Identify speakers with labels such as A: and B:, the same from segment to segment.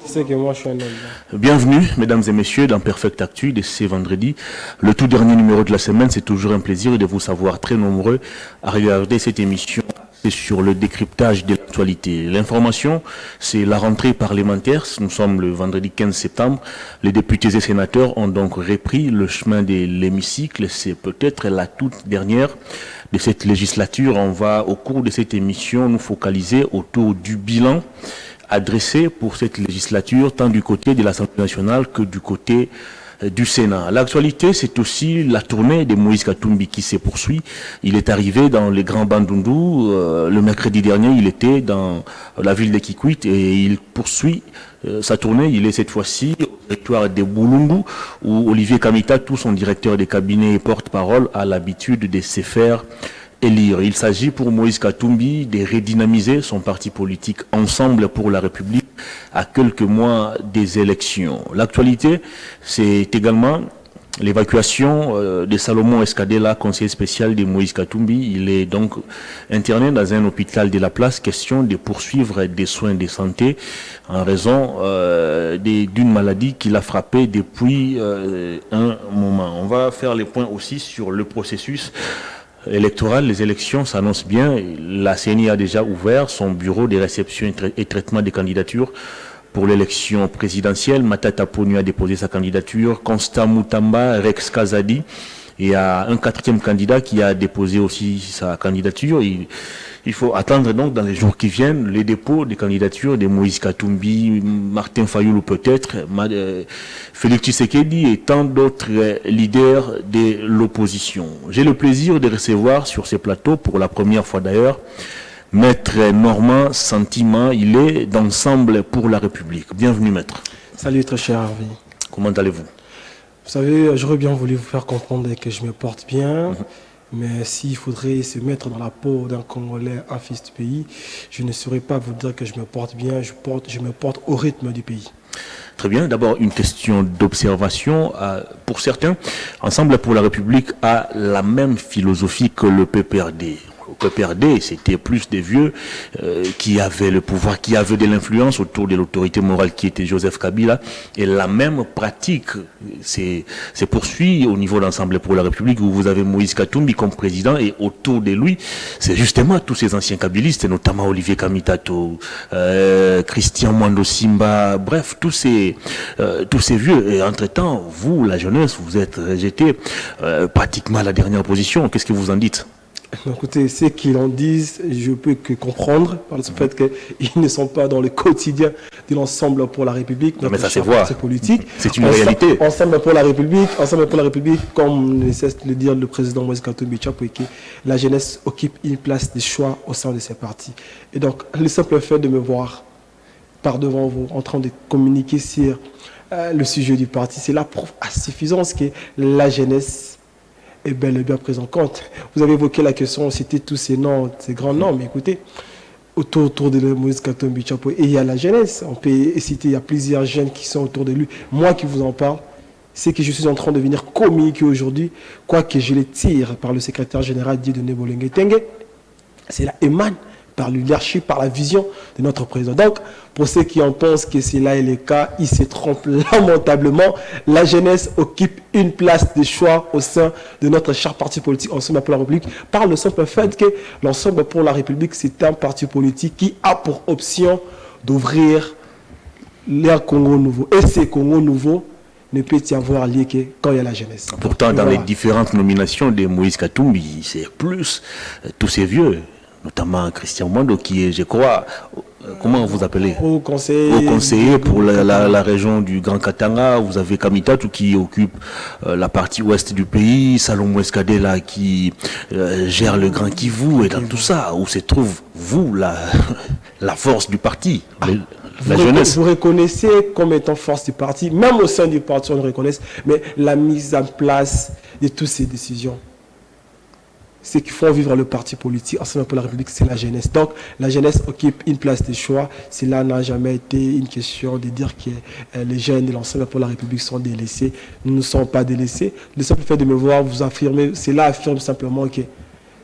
A: C'est que moi je suis un homme.
B: Bienvenue, mesdames et messieurs, dans Perfect Actu de ce vendredi. Le tout dernier numéro de la semaine, c'est toujours un plaisir de vous savoir très nombreux à regarder cette émission sur le décryptage de l'actualité. L'information, c'est la rentrée parlementaire. Nous sommes le vendredi 15 septembre. Les députés et sénateurs ont donc repris le chemin de l'hémicycle. C'est peut-être la toute dernière de cette législature. On va, au cours de cette émission, nous focaliser autour du bilan adressé pour cette législature, tant du côté de l'Assemblée nationale que du côté du Sénat. L'actualité, c'est aussi la tournée de Moïse Katumbi qui se poursuit. Il est arrivé dans les Grands Bandundu. Le mercredi dernier, il était dans la ville de Kikwit et il poursuit sa tournée. Il est cette fois-ci au territoire de Boulungu où Olivier Kamita, tout son directeur de cabinet et porte-parole, a l'habitude de se faire élire. Il s'agit pour Moïse Katumbi de redynamiser son parti politique Ensemble pour la République à quelques mois des élections. L'actualité, c'est également l'évacuation de Salomon Escadela, conseiller spécial de Moïse Katumbi. Il est donc interné dans un hôpital de la place, question de poursuivre des soins de santé en raison d'une maladie qui l'a frappé depuis un moment. On va faire les points aussi sur le processus électorale. Les élections s'annoncent bien. La CENI a déjà ouvert son bureau de réception et traitement des candidatures pour l'élection présidentielle. Matata Ponu a déposé sa candidature. Constant Moutamba, Rex Kazadi. Et il y a un quatrième candidat qui a déposé aussi sa candidature. Il faut attendre donc dans les jours qui viennent les dépôts des candidatures de Moïse Katumbi, Martin Fayoulou peut-être, Félix Tshisekedi et tant d'autres leaders de l'opposition. J'ai le plaisir de recevoir sur ces plateaux, pour la première fois d'ailleurs, Maître Normand Sentiment. Il est d'Ensemble pour la République. Bienvenue, Maître.
A: Salut très cher Harvey.
B: Comment allez-vous?
A: Vous savez, j'aurais bien voulu vous faire comprendre que je me porte bien. Mais s'il faudrait se mettre dans la peau d'un Congolais, un fils du pays, je ne saurais pas vous dire que je me porte bien, je me porte au rythme du pays.
B: Très bien. D'abord, une question d'observation. Pour certains, Ensemble pour la République a la même philosophie que le PPRD. Le PPRD, c'était plus des vieux qui avaient le pouvoir, qui avaient de l'influence autour de l'autorité morale qui était Joseph Kabila. Et la même pratique se poursuit au niveau d'Ensemble pour la République, où vous avez Moïse Katumbi comme président, et autour de lui, c'est justement tous ces anciens kabylistes, notamment Olivier Kamitato, Christian Mwando Simba, bref, tous ces vieux. Et entre-temps, vous, la jeunesse, vous êtes rejeté pratiquement à la dernière position. Qu'est-ce que vous en dites?
A: Écoutez, ce qu'ils en disent, je peux que comprendre par le fait qu'ils ne sont pas dans le quotidien de l'Ensemble pour la République.
B: Non, mais ça se voit.
A: Politique.
B: C'est une réalité.
A: Ensemble pour la République, comme ne cesse de le dire le président Moïse Katumbi Tchapoueke, la jeunesse occupe une place de choix au sein de ces partis. Et donc, le simple fait de me voir par devant vous en train de communiquer sur le sujet du parti, c'est la preuve à suffisance que la jeunesse est bel et bien prise en compte. Vous avez évoqué la question, cité tous ces noms, ces grands noms, mais écoutez, autour de Moïse Katumbi Tchapoueke, et il y a la jeunesse, on peut citer, il y a plusieurs jeunes qui sont autour de lui. Moi qui vous en parle, c'est que je suis en train de venir communiquer aujourd'hui, quoique je les tire par le secrétaire général Dieudonné Bolenge Tengue, c'est la émane par le leadership, par la vision de notre président. Donc, pour ceux qui en pensent que cela est le cas, ils se trompent lamentablement. La jeunesse occupe une place de choix au sein de notre cher parti politique Ensemble pour la République, par le simple fait que l'Ensemble pour la République, c'est un parti politique qui a pour option d'ouvrir l'ère Congo nouveau. Et ces Congo nouveau ne peut y avoir lié que quand il y a la jeunesse.
B: Pourtant, dans les différentes nominations de Moïse Katumbi, c'est plus tous ces vieux, notamment Christian Mwando, qui est, je crois, comment vous appelez?
A: Au conseiller
B: pour la région du Grand Katanga. Vous avez Kamitatou qui occupe la partie ouest du pays, Salomon Escadela qui gère le Grand Kivu, et dans tout ça, où se trouve, vous, la force du parti, la jeunesse.
A: Vous reconnaissez comme étant force du parti, même au sein du parti, on le reconnaît, mais la mise en place de toutes ces décisions, ceux qui font vivre le parti politique Ensemble pour la République, c'est la jeunesse. Donc, la jeunesse occupe une place de choix. Cela n'a jamais été une question de dire que les jeunes de l'Ensemble pour la République sont délaissés. Nous ne sommes pas délaissés. Le simple fait de me voir vous affirmer, cela affirme simplement que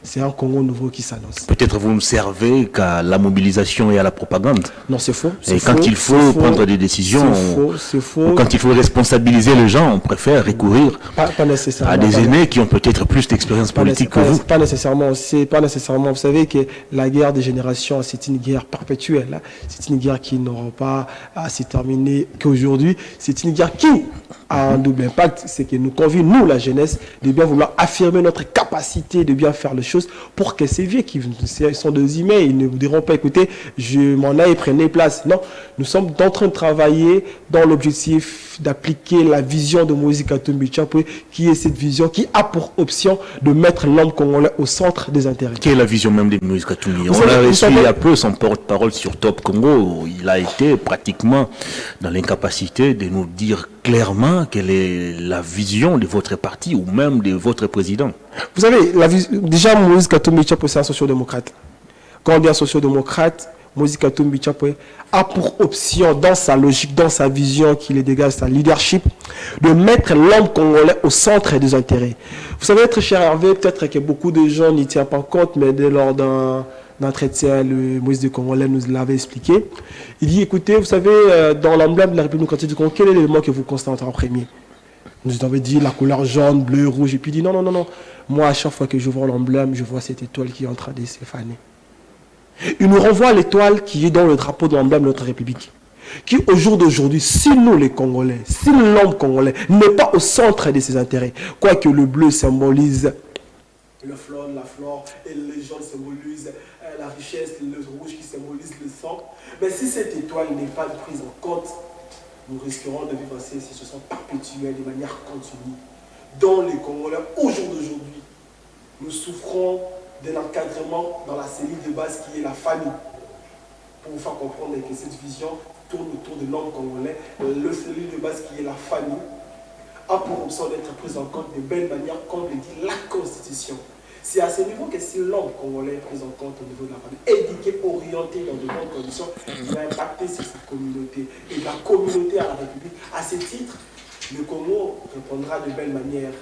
A: c'est un Congo nouveau qui s'annonce.
B: Peut-être vous ne servez qu'à la mobilisation et à la propagande.
A: Non, c'est faux.
B: Et quand il faut prendre des décisions,
A: c'est faux.
B: Quand il faut responsabiliser les gens, on préfère recourir
A: pas nécessairement,
B: à des aînés qui ont peut-être plus d'expérience politique que vous.
A: Pas nécessairement. C'est pas nécessairement. Vous savez que la guerre des générations, c'est une guerre perpétuelle. C'est une guerre qui n'aura pas à se terminer qu'aujourd'hui. C'est une guerre qui a un double impact. C'est que nous convient, nous, la jeunesse, de bien vouloir affirmer notre capacité de bien faire les choses pour que ces vieux qui sont des emails, ils ne vous diront pas, écoutez, je m'en aille, prenez place. Non, nous sommes en train de travailler dans l'objectif d'appliquer la vision de Moïse Katumbi Tchapwe, qui est cette vision qui a pour option de mettre l'homme congolais au centre des intérêts.
B: Quelle est la vision même de Moïse Katumbi? On a reçu il y a peu son porte-parole sur Top Congo. Il a été pratiquement dans l'incapacité de nous dire clairement quelle est la vision de votre parti ou même de votre président.
A: Vous savez, déjà Moïse Katumbi Tchapwe, c'est un sociodémocrate. Quand on dit un sociodémocrate, Moïse Katumbi Tchapwe a pour option, dans sa logique, dans sa vision qui le dégage, sa leadership, de mettre l'homme congolais au centre des intérêts. Vous savez, très cher Hervé, peut-être que beaucoup de gens n'y tiennent pas compte, mais lors d'un entretien, le Moïse de Congolais nous l'avait expliqué. Il dit, écoutez, vous savez, dans l'emblème de la République démocratique du Congo, quel est l'élément que vous constatez en premier? Nous avons dit la couleur jaune, bleu, rouge, et puis il dit, non. Moi, à chaque fois que je vois l'emblème, je vois cette étoile qui est en train de s'effaner. Il nous renvoie à l'étoile qui est dans le drapeau de l'emblème de notre République. Qui, au jour d'aujourd'hui, si nous les Congolais, si l'homme congolais n'est pas au centre de ses intérêts, quoique le bleu symbolise le flore, la flore, et le jaune symbolise la richesse, le rouge qui symbolise le sang, mais si cette étoile n'est pas prise en compte, nous risquerons de vivre ces situations perpétuelles de manière continue. Dans les Congolais, au jour d'aujourd'hui, nous souffrons d'un encadrement dans la cellule de base qui est la famille. Pour vous faire comprendre que cette vision tourne autour de l'homme congolais, le cellule de base qui est la famille a pour option d'être prise en compte de belle manière, comme le dit la Constitution. C'est à ce niveau que si l'homme congolais est pris en compte au niveau de la famille, éduqué, orienté dans de bonnes conditions, il va impacter sur sa communauté. Et la communauté à la République, à ce titre, le Congo répondra de belle manière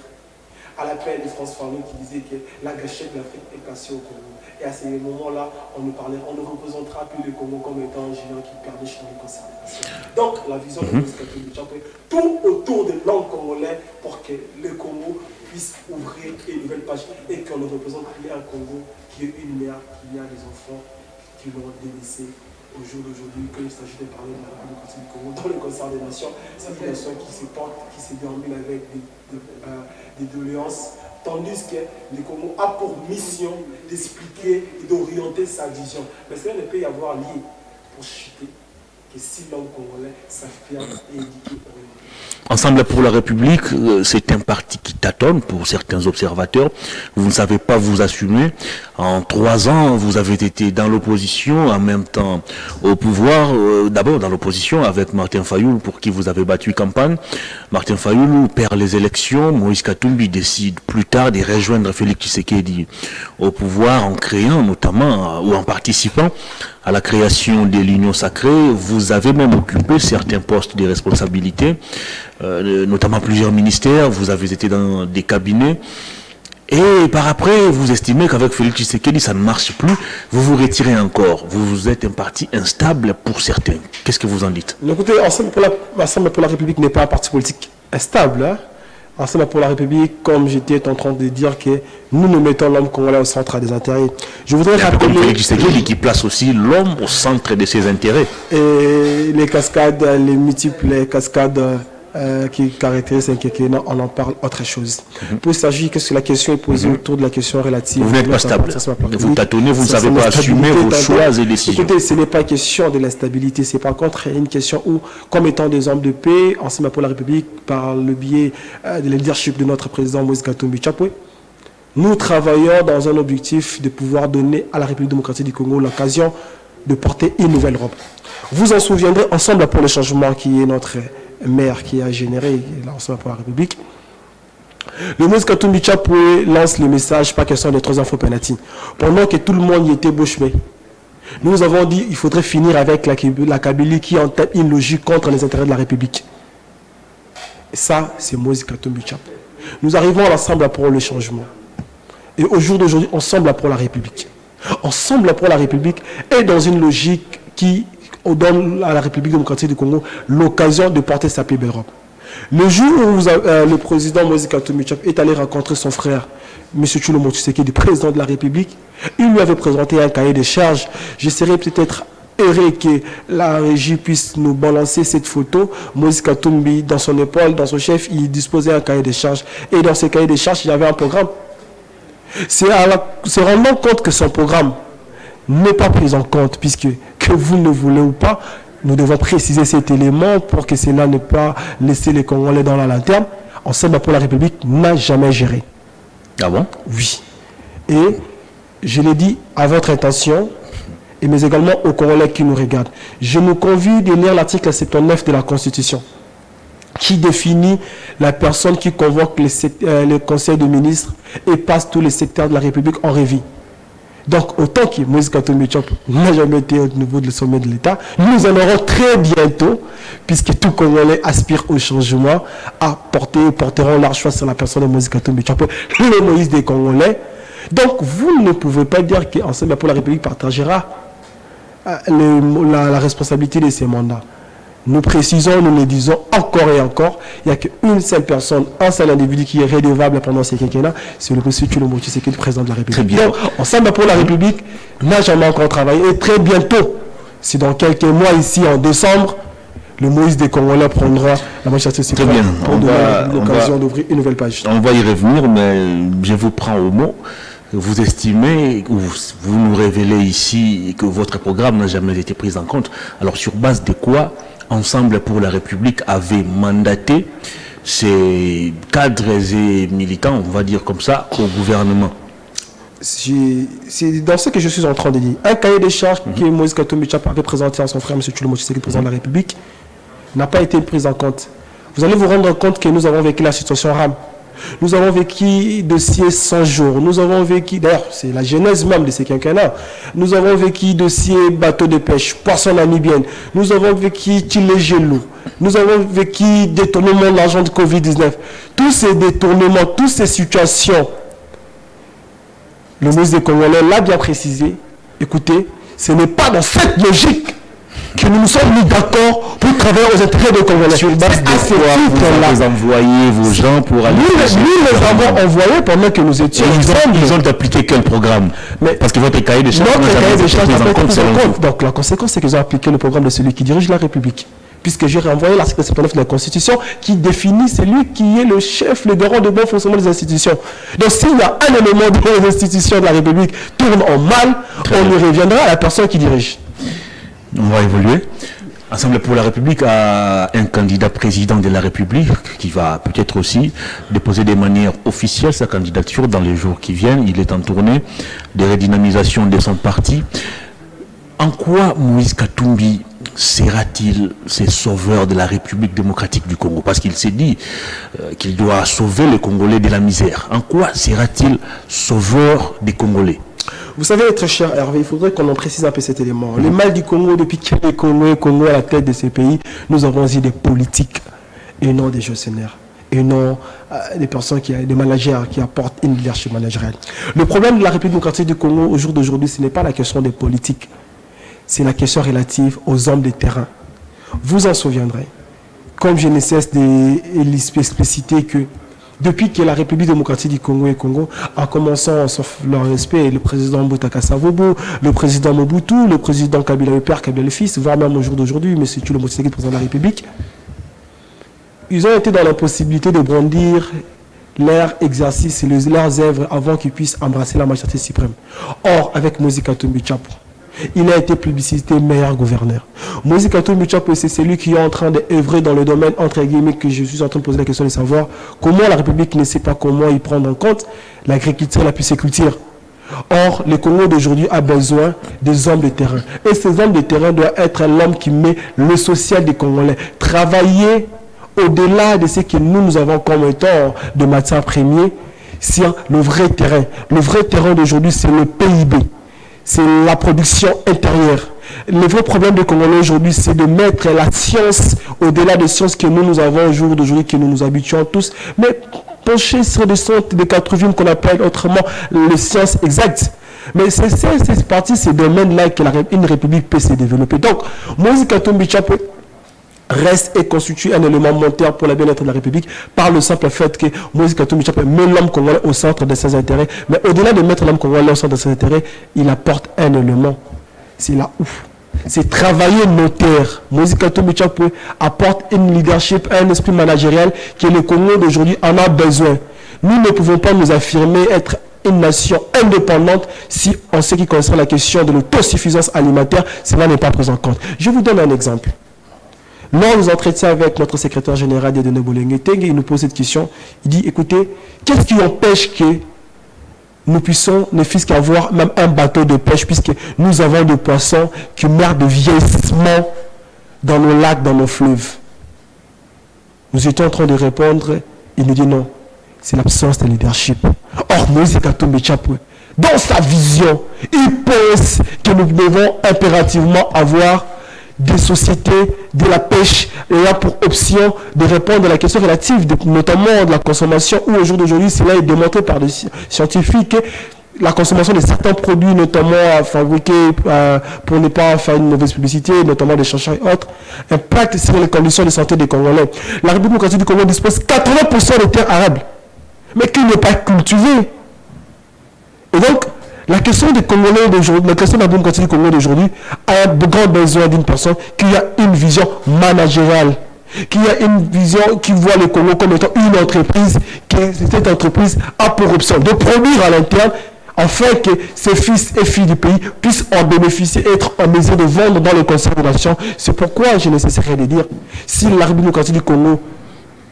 A: à l'appel de France Fanon qui disait que la gâchette de l'Afrique est cassée au Congo. Et à ces moments-là, on ne représentera plus le Congo comme étant un géant qui perdait chez les concert des nations. Donc, la vision de Moïse Katumbi Tchapwe, tout autour de l'homme congolais pour que le Congo puisse ouvrir une nouvelle page et qu'on ne représente plus un Congo qui est une mère, qui a des enfants qui l'ont délaissé au jour d'aujourd'hui, qu'il s'agit de parler de la République du Congo dans le concert des nations. C'est une nation qui se porte, qui se déambule avec des doléances, tandis que le Congo a pour mission d'expliquer et d'orienter sa vision. Mais cela ne peut y avoir lié pour chuter que si l'homme congolais s'affirme et éduqué orienté.
B: Ensemble pour la République, c'est un parti qui tâtonne pour certains observateurs. Vous ne savez pas vous assumer. En 3 ans, vous avez été dans l'opposition, en même temps au pouvoir. D'abord dans l'opposition avec Martin Fayoulou, pour qui vous avez battu campagne. Martin Fayoulou perd les élections. Moïse Katumbi décide plus tard de rejoindre Félix Tshisekedi au pouvoir en créant notamment ou en participant à la création de l'Union sacrée. Vous avez même occupé certains postes de responsabilité, notamment plusieurs ministères. Vous avez été dans des cabinets. Et par après, vous estimez qu'avec Félix Tshisekedi, ça ne marche plus. Vous vous retirez encore. Vous êtes un parti instable pour certains. Qu'est-ce que vous en dites?
A: Écoutez, Ensemble pour la République n'est pas un parti politique instable. Ensemble pour la République, comme j'étais en train de dire que nous mettons l'homme congolais au centre des intérêts. Je voudrais rappeler
B: Félix Tshisekedi qui place aussi l'homme au centre de ses intérêts.
A: Et les cascades, les multiples cascades qui caractérisent un quinquennat, on en parle autre chose. Pour s'agir que la question est posée autour de la question relative.
B: Vous n'êtes pas stable. Vous tâtonnez, vous ne savez pas assumer vos choix et décisions.
A: Écoutez, ce n'est pas question de l'instabilité, c'est par contre une question où, comme étant des hommes de paix, Ensemble pour la République, par le biais de leadership de notre président Moïse Katumbi Tchapwe, nous travaillons dans un objectif de pouvoir donner à la République démocratique du Congo l'occasion de porter une nouvelle robe. Vous en souviendrez, Ensemble pour le changement, qui est notre maire qui a généré l'Ensemble pour la République. Le Moïse Katumbi Tchapwe lance le message, pas question de 3 infos penalty. Pendant que tout le monde y était bouche-bée, nous avons dit qu'il faudrait finir avec la Kabylie qui entame une logique contre les intérêts de la République. Et ça, c'est Moïse Katumbi Tchapwe. Nous arrivons à l'Ensemble pour le changement. Et au jour d'aujourd'hui, Ensemble pour la République. Ensemble pour la République est dans une logique qui donne à la République démocratique du Congo l'occasion de porter sa plus belle robe. Le jour où le président Moïse Katumbi Tshapa est allé rencontrer son frère, M. Tshilombo Tshisekedi, président de la République, il lui avait présenté un cahier de charges. Je serais peut-être heureux que la régie puisse nous balancer cette photo. Moïse Katumbi, dans son épaule, dans son chef, il disposait un cahier de charges. Et dans ce cahier de charges, il y avait un programme. C'est rendant compte que son programme n'est pas pris en compte, puisque que vous ne voulez ou pas, nous devons préciser cet élément pour que cela ne pas laisser les Congolais dans la lanterne. Ensemble pour la République n'a jamais géré.
B: Ah bon?
A: Oui. Et je l'ai dit à votre intention, mais également aux Congolais qui nous regardent. Je nous convie de lire l'article 79 de la Constitution, qui définit la personne qui convoque le Conseil des ministres et passe tous les secteurs de la République en revue. Donc, autant que Moïse Katumbi Tshapa n'a jamais été au niveau du sommet de l'État, nous en aurons très bientôt, puisque tout Congolais aspire au changement, porteront leur choix sur la personne de Moïse Katumbi Tshapa, le Moïse des Congolais. Donc, vous ne pouvez pas dire qu'Ensemble pour la République partagera la responsabilité de ces mandats. Nous précisons, nous le disons encore et encore, il n'y a qu'une seule personne, un seul individu qui est redevable pendant ces quinquennats, c'est le monsieur Tshilombo Tshisekedi, président de la République.
B: Très bien.
A: Donc, Ensemble pour la République n'a jamais encore travaillé. Et très bientôt, c'est dans quelques mois ici, en décembre, le Moïse des Congolais prendra la majorité suprême pour donner l'occasion d'ouvrir une nouvelle page.
B: On va y revenir, mais je vous prends au mot. Vous estimez, vous nous révélez ici que votre programme n'a jamais été pris en compte. Alors, sur base de quoi Ensemble pour la République avait mandaté ces cadres et militants, on va dire comme ça, au gouvernement?
A: C'est dans ce que je suis en train de dire. Un cahier de charges que Moïse Katumbi Tshapa avait présenté à son frère, M. Tshilombo Tshisekedi, président de la République, n'a pas été pris en compte. Vous allez vous rendre compte que nous avons vécu la situation RAM. Nous avons vécu dossier 100 jours. Nous avons vécu, d'ailleurs, c'est la genèse même de ces quinquennats. Nous avons vécu dossier bateau de pêche, poisson namibienne. Nous avons vécu Tilé-Gelou. Nous avons vécu détournement de l'argent de Covid-19. Tous ces détournements, toutes ces situations, le ministre des Congolais l'a bien précisé. Écoutez, ce n'est pas dans cette logique que nous nous sommes mis d'accord pour travailler aux intérêts des Congolais.
B: Sur base de quoi vous envoyez vos gens pour aller...
A: Nous les avons envoyés pendant que nous étions...
B: Ils ont appliqué quel programme? Parce que votre cahier de charges n'a jamais été pris en compte.
A: Donc la conséquence, c'est qu'ils ont appliqué le programme de celui qui dirige la République. Puisque j'ai renvoyé l'article 79 de la Constitution qui définit celui qui est le chef, le garant de bon fonctionnement des institutions. Donc s'il y a un élément de les institutions de la République tourne en mal, on y reviendra à la personne qui dirige.
B: On va évoluer. Ensemble pour la République a un candidat président de la République qui va peut-être aussi déposer de manière officielle sa candidature dans les jours qui viennent. Il est en tournée de redynamisation de son parti. En quoi Moïse Katumbi sera-t-il ce sauveur de la République démocratique du Congo? Parce qu'il s'est dit qu'il doit sauver les Congolais de la misère. En quoi sera-t-il sauveur des Congolais?
A: Vous savez, très cher Hervé, il faudrait qu'on en précise un peu cet élément. Le mal du Congo, depuis qu'il y a les Congo à la tête de ces pays, nous avons eu des politiques et non des gestionnaires. Et non des personnes, des managers qui apportent une leadership managériale. Le problème de la République démocratique du Congo au jour d'aujourd'hui, ce n'est pas la question des politiques. C'est la question relative aux hommes de terrain. Vous en souviendrez, comme je ne cesse d'expliciter que depuis que la République démocratique du Congo en commençant, sauf leur respect, le président Mbutaka Savobo, le président Mobutu, le président Kabila le père, Kabila le fils, voire même au jour d'aujourd'hui, M. Tshilombo Tshisekedi, président de la République, ils ont été dans la possibilité de brandir leur exercice et leurs œuvres avant qu'ils puissent embrasser la majorité suprême. Or, avec Moïse Katumbi Tshapa, il a été plébiscité meilleur gouverneur. Moïse Katumbi Tshapa, c'est celui qui est en train d'œuvrer dans le domaine, entre guillemets, que je suis en train de poser la question de savoir comment la République ne sait pas comment y prendre en compte l'agriculture et la pisciculture. Or, le Congo d'aujourd'hui a besoin des hommes de terrain. Et ces hommes de terrain doivent être l'homme qui met le social des Congolais. Travailler au-delà de ce que nous avons comme étant de matières premières, sur le vrai terrain. Le vrai terrain d'aujourd'hui, c'est le PIB. C'est la production intérieure. Le vrai problème des Congolais aujourd'hui, c'est de mettre la science au-delà des sciences que nous avons au jour d'aujourd'hui, que nous nous habituons tous, mais pencher sur des centres de quatre vignes qu'on appelle autrement les sciences exactes. Mais c'est parti ces domaines-là qu'une république peut se développer. Donc, Moïse Katumbi Tchapwe reste et constitue un élément moteur pour le bien-être de la République par le simple fait que Moïse Katumbi Tchapwe met l'homme congolais au centre de ses intérêts. Mais au-delà de mettre l'homme congolais au centre de ses intérêts, il apporte un élément. C'est là où c'est travailler nos terres. Moïse Katumbi Tchapwe apporte une leadership, un esprit managérial que le Congo d'aujourd'hui en a besoin. Nous ne pouvons pas nous affirmer être une nation indépendante si, en ce qui concerne la question de l'autosuffisance alimentaire, cela n'est pas pris en compte. Je vous donne un exemple. Lors des entretiens avec notre secrétaire général Dieudonné Bolenge Teng, il nous pose cette question. Il dit, écoutez, qu'est-ce qui empêche que nous puissions ne fût-ce qu'avoir même un bateau de pêche, puisque nous avons des poissons qui meurent de vieillissement dans nos lacs, dans nos fleuves. Nous étions en train de répondre, il nous dit non, c'est l'absence de leadership. Or, Moïse Katumbi Tchapwe, dans sa vision, il pense que nous devons impérativement avoir des sociétés de la pêche ayant pour option de répondre à la question relative notamment de la consommation, où au jour d'aujourd'hui, cela est démontré par des scientifiques que la consommation de certains produits, notamment fabriqués pour ne pas faire une mauvaise publicité, notamment des chercheurs et autres, impacte sur les conditions de santé des Congolais. La République démocratique du Congo dispose 80% des terres arables, mais qui n'est pas cultivée. Et donc, la question des Congolais d'aujourd'hui, la question de la démocratie du Congo d'aujourd'hui a un grand besoin d'une personne qui a une vision managériale, qui a une vision qui voit le Congo comme étant une entreprise, que cette entreprise a pour option de produire à l'interne, afin que ses fils et filles du pays puissent en bénéficier, être en mesure de vendre dans les conservations. C'est pourquoi je ne cesserai de dire, si la République démocratique du Congo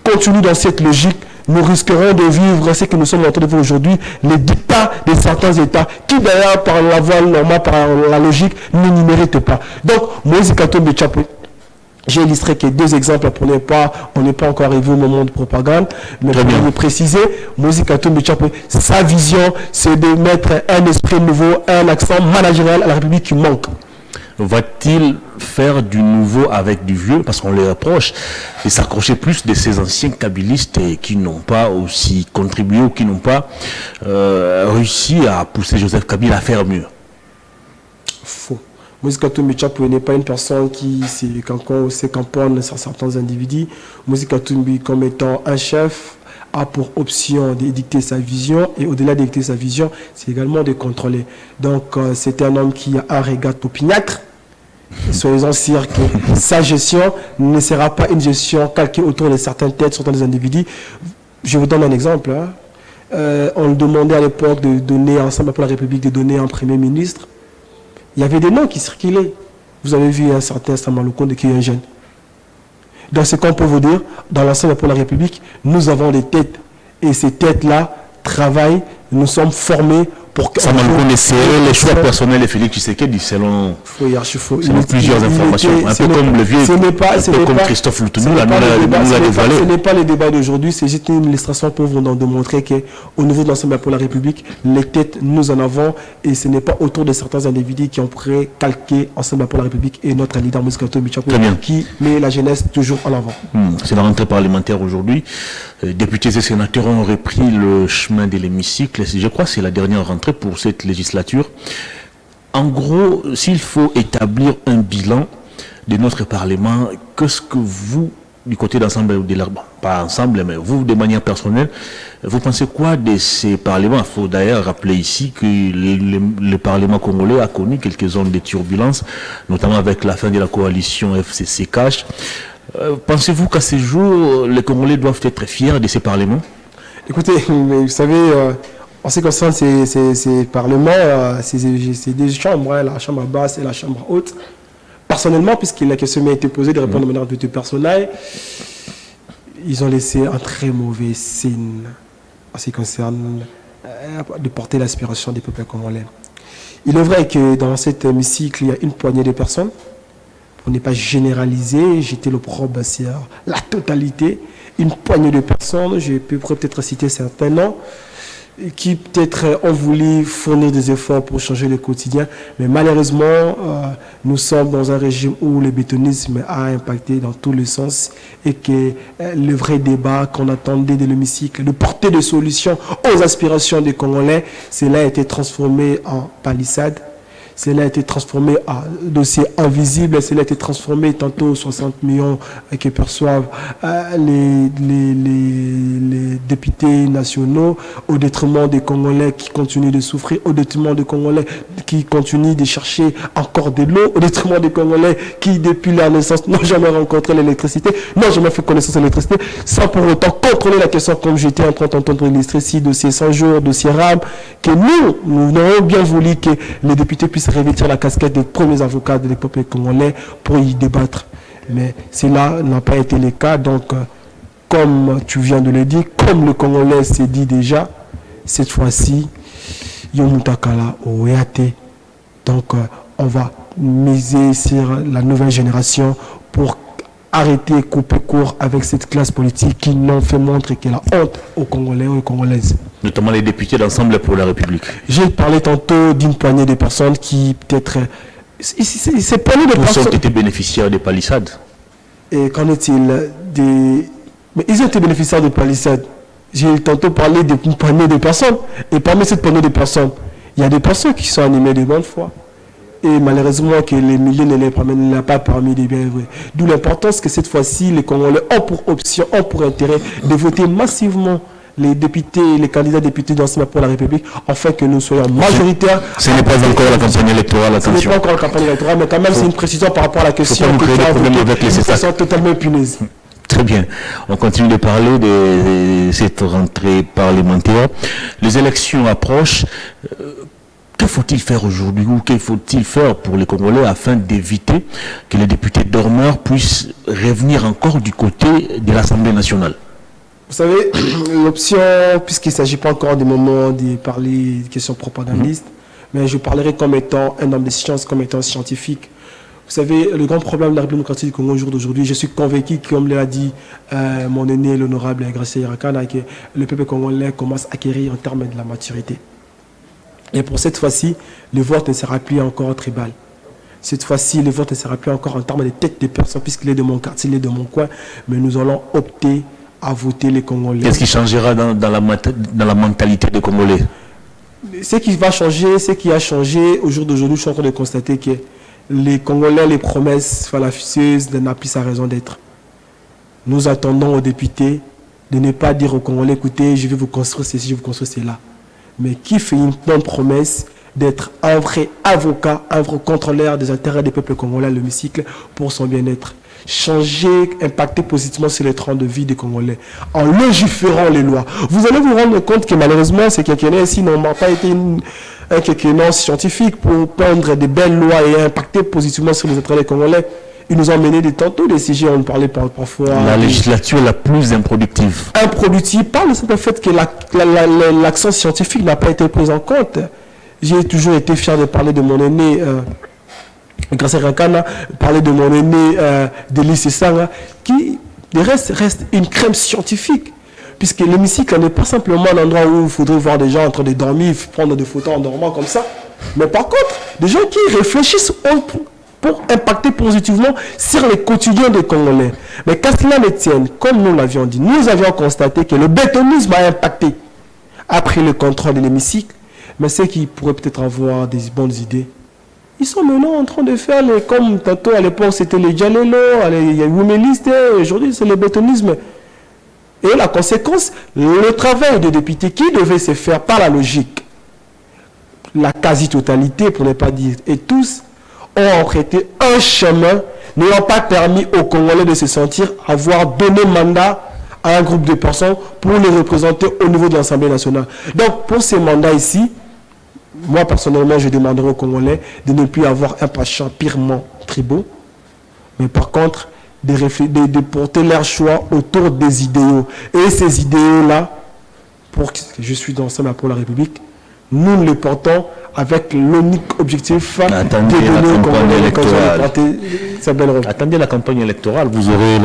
A: continue dans cette logique, nous risquerons de vivre ce que nous sommes en train de vivre aujourd'hui, les dictats de certains États, qui d'ailleurs, par la voie normale, par la logique, ne nous méritent pas. Donc, Moïse Katumbi Tchapwe, j'ai illustré que deux exemples, on n'est pas encore arrivé au moment de propagande, mais pour vous préciser, Moïse Katumbi Tchapwe, sa vision, c'est de mettre un esprit nouveau, un accent managérial à la République qui manque.
B: Va-t-il faire du nouveau avec du vieux, parce qu'on les reproche, et s'accrocher plus de ces anciens kabylistes qui n'ont pas aussi contribué ou qui n'ont pas réussi à pousser Joseph Kabila à faire mieux?
A: Faux. Moïse Katumbi Tchapwe n'est pas une personne qui se camponne sur certains individus. Moïse Katumbi, comme étant un chef, a pour option d'édicter sa vision, et au-delà d'édicter sa vision, c'est également de contrôler. Donc, c'est un homme qui a un regard opiniâtre. Soyez-en sûrs que sa gestion ne sera pas une gestion calquée autour de certaines têtes, certains individus. Je vous donne un exemple. On demandait à l'époque de donner, ensemble pour la République, de donner un Premier ministre. Il y avait des noms qui circulaient. Vous avez vu un certain Samaloukonde qui est un jeune. Donc, ce qu'on peut vous dire, dans l'ensemble pour la République, nous avons des têtes. Et ces têtes-là travaillent, nous sommes formés pour que...
B: Ça m'a connaissé les choix personnels de Félix Tshisekedi selon plusieurs informations. Un peu comme le vieux, comme Christophe Loutonou, nous l'a dévoilé.
A: Ce n'est pas le débat d'aujourd'hui, c'est juste une illustration pour vous démontrer qu'au niveau de l'ensemble pour la République, les têtes, nous en avons, et ce n'est pas autour de certains individus qui ont pourrait calquer ensemble pour la République et notre leader Moïse Katumbi Tchapwe qui met la jeunesse toujours en avant.
B: C'est la rentrée parlementaire aujourd'hui. Députés et sénateurs ont repris le chemin de l'hémicycle. Je crois que c'est la dernière rentrée pour cette législature. En gros, s'il faut établir un bilan de notre Parlement, qu'est-ce que vous, du côté d'ensemble, pas ensemble, mais vous, de manière personnelle, vous pensez quoi de ces parlements? Il faut d'ailleurs rappeler ici que le Parlement congolais a connu quelques zones de turbulences, notamment avec la fin de la coalition FCC-CACH. Pensez-vous qu'à ce jour, les Congolais doivent être fiers de ces parlements?
A: Écoutez, vous savez, en ce qui concerne ces parlements, c'est des chambres, la chambre basse et la chambre haute. Personnellement, puisque la question m'a été posée de répondre de manière plutôt personnelle, ils ont laissé un très mauvais signe en ce qui concerne de porter l'aspiration des peuples congolais. Il est vrai que dans cet hémicycle, il y a une poignée de personnes. On n'est pas généralisé, jeter l'opprobre sur la totalité. Une poignée de personnes, je peux peut-être citer certains noms, qui peut-être ont voulu fournir des efforts pour changer le quotidien, mais malheureusement, nous sommes dans un régime où le bétonisme a impacté dans tous les sens et que le vrai débat qu'on attendait de l'hémicycle, de porter des solutions aux aspirations des Congolais, cela a été transformé en palissade. Cela a été transformé en dossier invisible, cela a été transformé tantôt 60 millions que perçoivent les députés nationaux au détriment des Congolais qui continuent de souffrir, au détriment des Congolais qui continuent de chercher encore de l'eau, au détriment des Congolais qui, depuis leur naissance, n'ont jamais rencontré l'électricité, n'ont jamais fait connaissance de l'électricité, sans pour autant contrôler la question, comme j'étais en train d'entendre illustrer ici, dossier 100 jours, dossier RAM, que nous aurions bien voulu que les députés puissent revêtir la casquette des premiers avocats de l'époque congolais pour y débattre. Mais cela n'a pas été le cas. Donc, comme tu viens de le dire, comme le Congolais s'est dit déjà, cette fois-ci, Yomutakala Oyate. Donc, on va miser sur la nouvelle génération pour arrêter, couper court avec cette classe politique qui n'en fait montrer qu'elle a honte aux Congolais et aux Congolaises.
B: Notamment les députés d'Ensemble pour la République.
A: J'ai parlé tantôt d'une poignée de personnes qui peut-être... C'est poignée de personnes...
B: Tous ont été bénéficiaires des palissades.
A: Et qu'en est-il des... Mais ils ont été bénéficiaires des palissades. J'ai tantôt parlé d'une poignée de personnes. Et parmi cette poignée de personnes, il y a des personnes qui sont animées de bonne foi. Et malheureusement que les milliers ne les pas parmi des biens vrais. D'où l'importance que cette fois-ci, les Congolais ont pour option, ont pour intérêt de voter massivement les députés, les candidats députés d'Ensemble pour la République, afin que nous soyons majoritaires.
B: Ce n'est pas encore la campagne électorale, attention.
A: Ce n'est pas encore la campagne électorale, mais quand même c'est une précision par rapport à la question
B: que tu as évoquée,
A: une question totalement épineuse.
B: Très bien. On continue de parler de cette rentrée parlementaire. Les élections approchent. Que faut-il faire aujourd'hui ou que faut-il faire pour les Congolais afin d'éviter que les députés dormeurs puissent revenir encore du côté de l'Assemblée nationale?
A: Vous savez, l'option, puisqu'il ne s'agit pas encore du moment de parler de questions propagandistes, mais je parlerai comme étant un homme de science, comme étant scientifique. Vous savez, le grand problème de la République démocratique du Congo au jour d'aujourd'hui, je suis convaincu, comme l'a dit mon aîné, l'honorable Gracia Irakana, que le peuple congolais commence à acquérir en termes de la maturité. Et pour cette fois-ci, le vote ne sera plus encore tribal. Cette fois-ci, le vote ne sera plus encore en termes de tête des personnes, puisqu'il est de mon quartier, il est de mon coin, mais nous allons opter à voter les Congolais.
B: Qu'est-ce qui changera dans la mentalité des Congolais?
A: Ce qui va changer, ce qui a changé au jour d'aujourd'hui, je suis en train de constater que les Congolais, les promesses fallacieuse n'a plus sa raison d'être. Nous attendons aux députés de ne pas dire aux Congolais, écoutez, je vais vous construire ceci, je vais vous construire cela. Mais qui fait une bonne promesse d'être un vrai avocat, un vrai contrôleur des intérêts des peuples congolais à l'hémicycle pour son bien-être. Changer, impacter positivement sur les trains de vie des Congolais en légiférant les lois. Vous allez vous rendre compte que malheureusement, ces quinquennats ici n'ont pas été un quinquennat scientifique pour prendre des belles lois et impacter positivement sur les intérêts des Congolais. Ils nous ont mené tantôt des sujets, on parlait parfois...
B: La législature la plus improductive.
A: Improductive, par le simple fait que l'accent scientifique n'a pas été pris en compte. J'ai toujours été fier de parler de mon aîné, Gracia Irakana, parler de mon aîné, Delis Sanga, qui reste une crème scientifique. Puisque l'hémicycle n'est pas simplement un endroit où il faudrait voir des gens en train de dormir, prendre des photos en dormant comme ça. Mais par contre, des gens qui réfléchissent pour impacter positivement sur les quotidiens des Congolais. Mais qu'à cela ne tienne, comme nous l'avions dit, nous avions constaté que le bétonisme a impacté après le contrôle de l'hémicycle, mais ceux qui pourraient peut-être avoir des bonnes idées, ils sont maintenant en train de faire, comme tantôt à l'époque c'était les Djalelo, il y a Wumeliste, aujourd'hui c'est le bétonisme. Et la conséquence, le travail des députés qui devait se faire par la logique, la quasi-totalité, pour ne pas dire et tous, ont emprunté un chemin n'ayant pas permis aux Congolais de se sentir avoir donné mandat à un groupe de personnes pour les représenter au niveau de l'Assemblée nationale. Donc, pour ces mandats ici, moi personnellement, je demanderai aux Congolais de ne plus avoir un penchant purement tribaux, mais par contre, de porter leur choix autour des idéaux. Et ces idéaux-là, pour que je suis d'Ensemble pour la République, nous le portons avec l'unique objectif de
B: Attendez la
A: donner
B: campagne électorale.
A: sa belle robe.
B: Attendez la campagne électorale, vous aurez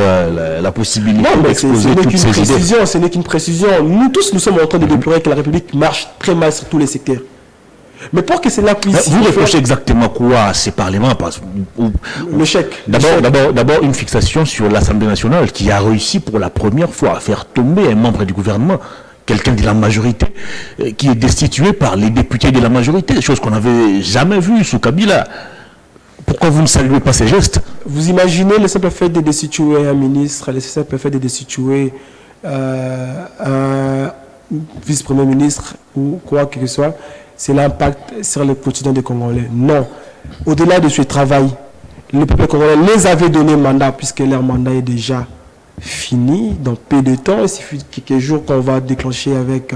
B: la possibilité
A: Non, mais
B: d'exposer toutes ces idées.
A: ce n'est qu'une précision. Nous tous, nous sommes en train de déplorer que la République marche très mal sur tous les secteurs. Mais pour que cela puisse...
B: Vous reprochez exactement quoi à ces parlements?
A: Le chèque.
B: D'abord, une fixation sur l'Assemblée nationale qui a réussi pour la première fois à faire tomber un membre du gouvernement, quelqu'un de la majorité, qui est destitué par les députés de la majorité, chose qu'on n'avait jamais vue sous Kabila. Pourquoi vous ne saluez pas ces gestes?
A: Vous imaginez le simple fait de destituer un ministre, le simple fait de destituer un vice-premier ministre ou quoi que ce soit, c'est l'impact sur le quotidien des Congolais. Non. Au-delà de ce travail, le peuple congolais les avait donné mandat, puisque leur mandat est déjà fini dans peu de temps. Il suffit de quelques jours qu'on va déclencher avec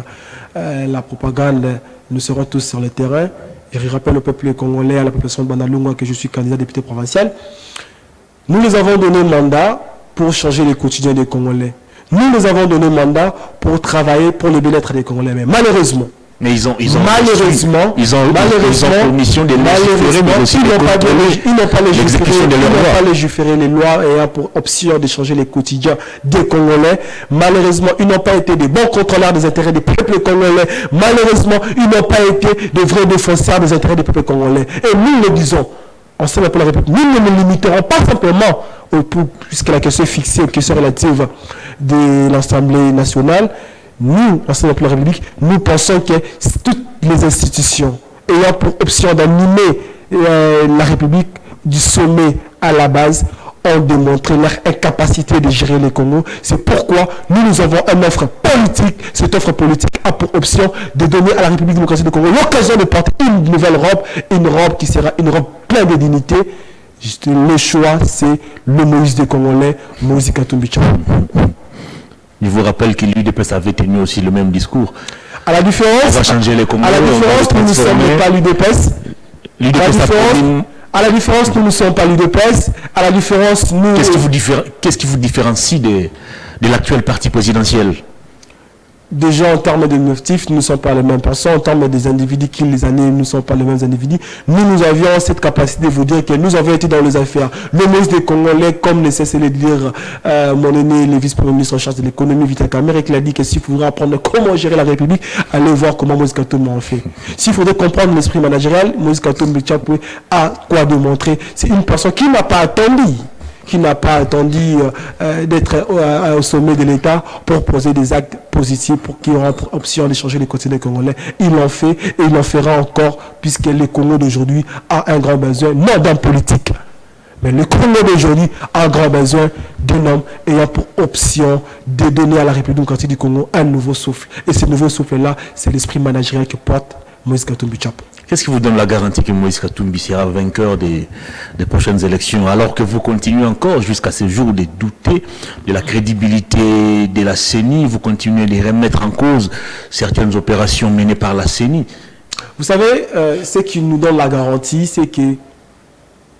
A: la propagande. Nous serons tous sur le terrain. Et je rappelle au peuple congolais, à la population de Bandalungwa, que je suis candidat député provincial. Nous les avons donné mandat pour changer le quotidien des Congolais. Nous les avons donné mandat pour travailler pour le bien-être des Congolais. Mais malheureusement,
B: ils ont
A: pour
B: mission de légiférer, mais aussi de contrôler l'exécution de leurs lois.
A: Légiférer les lois ayant pour option de changer les quotidiens des Congolais. Malheureusement, ils n'ont pas été des bons contrôleurs des intérêts des peuples congolais. Malheureusement, ils n'ont pas été de vrais défenseurs des intérêts des peuples congolais. Et nous le disons, ensemble pour la République, nous ne nous limiterons pas simplement, puisque la question est fixée aux questions relatives de l'Assemblée nationale. Nous, ensemble pour la République, nous pensons que toutes les institutions ayant pour option d'animer la République du sommet à la base ont démontré leur incapacité de gérer les Congos. C'est pourquoi nous avons une offre politique. Cette offre politique a pour option de donner à la République démocratique du Congo l'occasion de porter une nouvelle robe, une robe qui sera une robe pleine de dignité. Juste, le choix, c'est le Moïse des Congolais, Moïse Katumbi Tshapa.
B: Je vous rappelle que l'UDPS avait tenu aussi le même discours.
A: À la différence,
B: on va changer les Congolais,
A: nous ne sommes pas l'UDPS. À la différence, nous ne sommes pas l'UDPS. À la différence, nous...
B: Qu'est-ce qui vous différencie de l'actuel parti présidentiel?
A: Déjà, en termes de motifs, nous ne sommes pas les mêmes personnes. En termes des individus qui les années, nous ne sommes pas les mêmes individus. Nous avions cette capacité de vous dire que nous avons été dans les affaires. Le ministre des Congolais, comme ne cesse de le dire mon aîné, le vice-premier ministre en charge de l'économie, Vital Kamerhe, qui a dit que s'il faudrait apprendre comment gérer la République, allez voir comment Moïse Katumbi en fait. S'il faudrait comprendre l'esprit managérial, Moïse Katumbi Tshapa a quoi démontrer. C'est une personne qui n'a pas attendu d'être au sommet de l'État pour poser des actes positifs pour qu'il y aura option de changer les quotidiens congolais. Il l'en fait et il en fera encore puisque le Congo d'aujourd'hui a un grand besoin, non d'un politique, mais le Congo d'aujourd'hui a un grand besoin d'un homme ayant pour option de donner à la République démocratique du Congo un nouveau souffle. Et ce nouveau souffle-là, c'est l'esprit managérial que porte Moïse Katumbi Tshapa.
B: Qu'est-ce qui vous donne la garantie que Moïse Katumbi sera vainqueur des prochaines élections, alors que vous continuez encore jusqu'à ce jour de douter de la crédibilité de la CENI, vous continuez de remettre en cause certaines opérations menées par la CENI? Vous
A: savez, ce qui nous donne la garantie, c'est que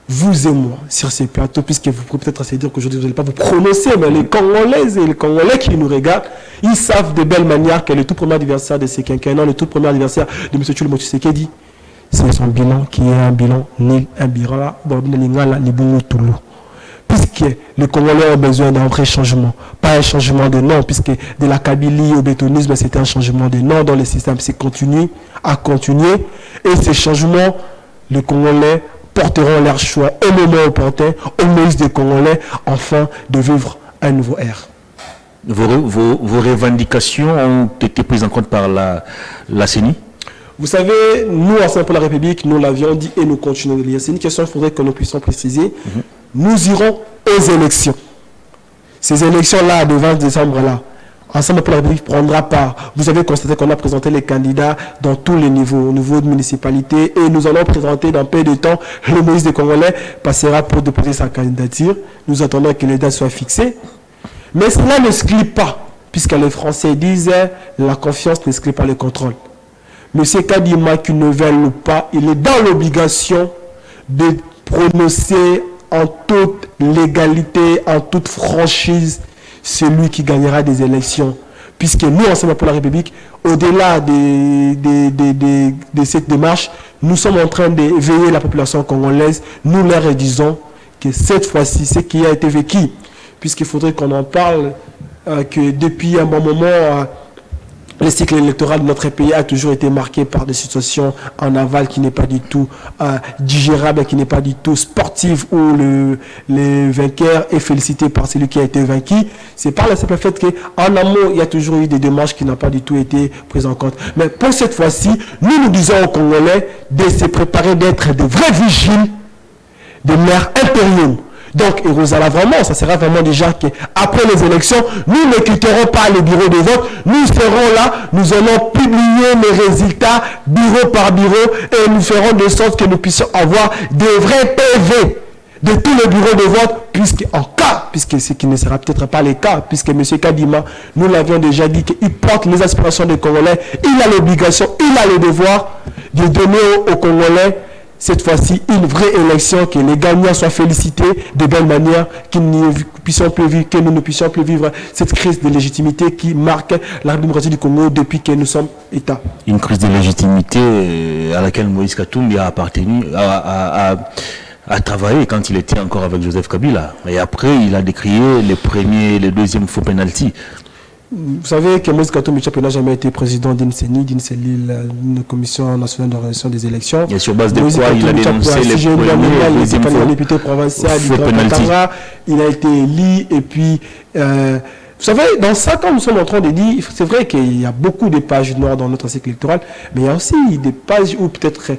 A: vous et moi, sur ces plateaux, puisque vous pouvez peut-être se dire qu'aujourd'hui vous n'allez pas vous prononcer, mais les Congolaises et les Congolais qui nous regardent, ils savent de belle manière que le tout premier adversaire de ce quinquennat, le tout premier adversaire de M. Tshilombo Tshisekedi, c'est son bilan qui est un bilan nul, un bilan puisque les Congolais ont besoin d'un vrai changement, pas un changement de nom, puisque de la Kabylie au bétonisme, c'était un changement de nom dans le système, c'est continuer à continuer, et ces changements, les Congolais porteront leur choix au moment opportun, au Moïse des Congolais, afin de vivre un nouveau ère.
B: Vos revendications ont été prises en compte par la CENI?
A: Vous savez, nous, ensemble pour la République, nous l'avions dit et nous continuons de le dire. C'est une question qu'il faudrait que nous puissions préciser. Nous irons aux élections. Ces élections-là, de 20 décembre-là, ensemble pour la République prendra part. Vous avez constaté qu'on a présenté les candidats dans tous les niveaux, au niveau de municipalité, et nous allons présenter dans peu de temps. Le ministre des Congolais passera pour déposer sa candidature. Nous attendons que les dates soient fixées. Mais cela n'exclut pas, puisque les Français disent la confiance n'exclut pas le contrôle. Monsieur Kadima, qui ne veut pas, il est dans l'obligation de prononcer en toute légalité, en toute franchise, celui qui gagnera des élections. puisque nous, Ensemble pour la République, au-delà de cette démarche, nous sommes en train d'éveiller la population congolaise. Nous leur disons que cette fois-ci, ce qui a été vécu, puisqu'il faudrait qu'on en parle, que depuis un bon moment, le cycle électoral de notre pays a toujours été marqué par des situations en aval qui n'est pas du tout digérable, qui n'est pas du tout sportive, où le vainqueur est félicité par celui qui a été vaincu. C'est par le simple fait qu'en amont, il y a toujours eu des démarches qui n'ont pas du tout été prises en compte. Mais pour cette fois-ci, nous disons aux Congolais de se préparer, d'être de vrais vigiles de l'ère impérium. Donc, et ça sera vraiment déjà qu'après les élections, nous ne quitterons pas les bureaux de vote, nous serons là, nous allons publier les résultats bureau par bureau et nous ferons de sorte que nous puissions avoir des vrais PV de tous les bureaux de vote, puisque ce qui ne sera peut-être pas le cas, puisque M. Kadima, nous l'avions déjà dit qu'il porte les aspirations des Congolais, il a l'obligation, il a le devoir de donner aux Congolais cette fois-ci une vraie élection, que les gagnants soient félicités de belle manière, que nous ne puissions plus vivre cette crise de légitimité qui marque la démocratie du Congo depuis que nous sommes État.
B: Une crise de légitimité à laquelle Moïse Katumbi a appartenu, a travaillé quand il était encore avec Joseph Kabila. Et après, il a décrié les premiers et les deuxièmes faux pénaltys.
A: Vous savez que Moïse Katumbi n'a jamais été président d'une CENI, d'une commission nationale d'organisation des élections.
B: Et sur base de quoi il a dénoncé les premiers et deuxièmes faux
A: député provincial, il a été élu et puis... vous savez, dans ça, quand nous sommes en train de dire, c'est vrai qu'il y a beaucoup de pages noires dans notre cycle électoral, mais il y a aussi des pages où peut-être...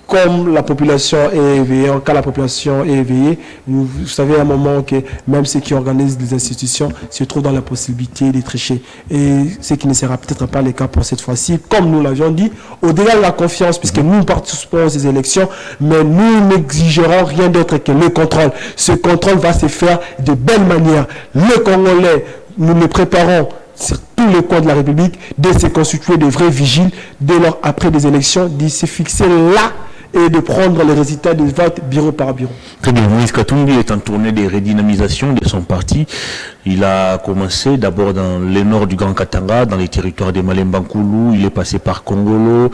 A: Comme la population est éveillée, quand la population est éveillée, vous savez à un moment que même ceux qui organisent des institutions se trouvent dans la possibilité de tricher. Et ce qui ne sera peut-être pas le cas pour cette fois-ci, comme nous l'avions dit, au-delà de la confiance, puisque nous participons aux élections, mais nous n'exigerons rien d'autre que le contrôle. Ce contrôle va se faire de belle manière. Le Congolais, nous le préparons sur tous les coins de la République, de se constituer de vrais vigiles, dès lors après des élections, de se fixer là et de prendre les résultats des votes bureau par bureau.
B: Très bien, Moïse Katumbi est en tournée de redynamisation de son parti. Il a commencé d'abord dans le nord du Grand Katanga, dans les territoires de Malemba-Nkulu. Il est passé par Kongolo,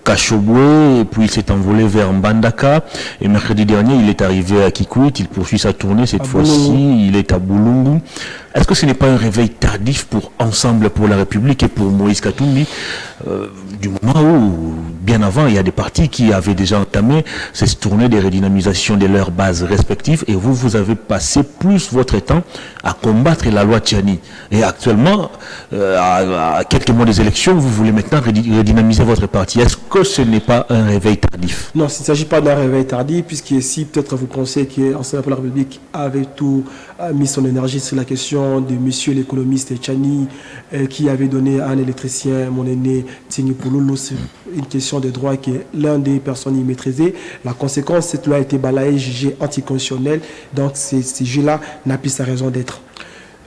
B: Kachobwe, et puis il s'est envolé vers Mbandaka. Et mercredi dernier, il est arrivé à Kikwit. Il poursuit sa tournée. Cette fois-ci, il est à Boulungu. Est-ce que ce n'est pas un réveil tardif pour Ensemble pour la République et pour Moïse Katumbi, du moment où, bien avant, il y a des partis qui avaient déjà entamé cette tournée de redynamisation de leurs bases respectives, et vous avez passé plus votre temps à combattre la loi Tchani. Et actuellement, à quelques mois des élections, vous voulez maintenant redynamiser votre parti. Est-ce que ce n'est pas un réveil tardif?
A: Non, il ne s'agit pas d'un réveil tardif, puisque si peut-être vous pensez qu'Ensemble pour la République avait tout mis son énergie sur la question de monsieur l'économiste Tchani, qui avait donné à un électricien, mon aîné Tsini Pouloulou, c'est une question de droit que l'un des personnes y maîtrisait. La conséquence, cette loi a été balayée, jugée anticonstitutionnelle. Donc, ce sujet-là n'a plus sa raison d'être.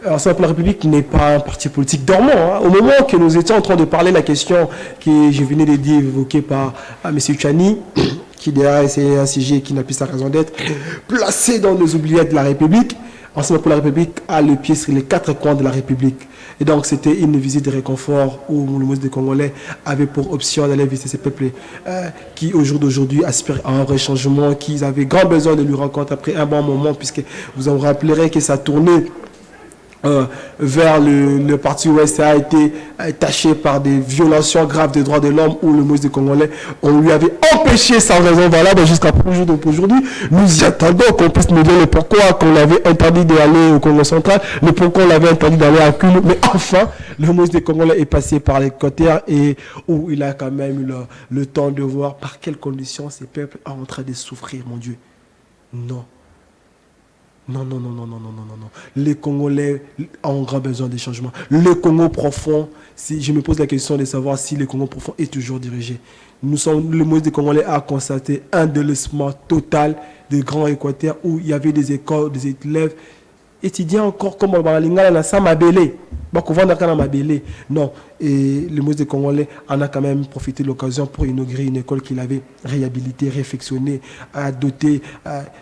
A: Ensemble pour la République n'est pas un parti politique dormant. Hein. Au moment que nous étions en train de parler de la question que je venais de dire, évoquée par M. Tchani, qui derrière c'est un sujet qui n'a plus sa raison d'être, placé dans les oubliettes de la République, Ensemble pour la République a le pied sur les quatre coins de la République. Et donc, c'était une visite de réconfort où le Moïse des Congolais avait pour option d'aller visiter ces peuples qui, au jour d'aujourd'hui, aspirent à un vrai changement, qu'ils avaient grand besoin de lui rencontrer après un bon moment, puisque vous en rappellerez que sa tournée vers le parti ouest a été taché par des violations graves des droits de l'homme où le Moïse des Congolais, on lui avait empêché sans raison valable jusqu'à aujourd'hui. Nous y attendons qu'on puisse nous dire le pourquoi qu'on l'avait interdit d'aller au Congo central, le pourquoi on l'avait interdit d'aller à Kulu. Mais enfin, le Moïse des Congolais est passé par les côtières et où il a quand même eu le temps de voir par quelles conditions ces peuples sont en train de souffrir, mon Dieu. Non. Non. Les Congolais ont grand besoin de changements. Le Congo profond, si je me pose la question de savoir si le Congo profond est toujours dirigé. Le Moïse des Congolais a constaté un délaissement total des grands Équateurs où il y avait des écoles, des élèves étudiant encore comme Balinga na Samabele. Non, et le Moïse des Congolais en a quand même profité de l'occasion pour inaugurer une école qu'il avait réhabilitée, réfectionnée, dotée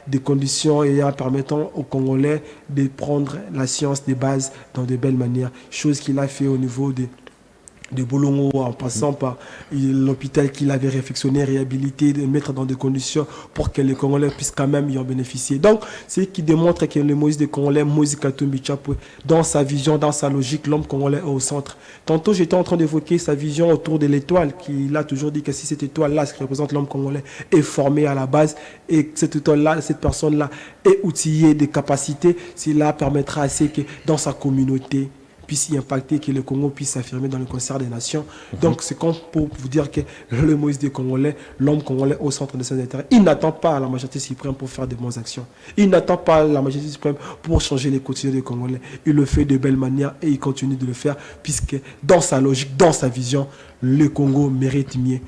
A: des conditions et en permettant aux Congolais de prendre la science des bases dans de belles manières. Chose qu'il a fait au niveau de Bolongo, en passant par l'hôpital qu'il avait réfectionné, réhabilité, de mettre dans des conditions pour que les Congolais puissent quand même y en bénéficier. Donc, c'est ce qui démontre que le Moïse des Congolais, Moïse Katumbi Tchapoué, dans sa vision, dans sa logique, l'homme congolais est au centre. Tantôt, j'étais en train d'évoquer sa vision autour de l'étoile, qu'il a toujours dit que si cette étoile-là, ce qui représente l'homme congolais, est formée à la base, et que cette étoile-là, cette personne-là est outillée des capacités, cela permettra à ce que dans sa communauté, puisse y impacter, que le Congo puisse s'affirmer dans le concert des nations. Donc, c'est comme pour vous dire que le Moïse des Congolais, l'homme congolais au centre de ses intérêts, il n'attend pas la majorité suprême pour faire de bonnes actions. Il n'attend pas la majorité suprême pour changer les quotidiens des Congolais. Il le fait de belle manière et il continue de le faire puisque dans sa logique, dans sa vision, le Congo mérite mieux.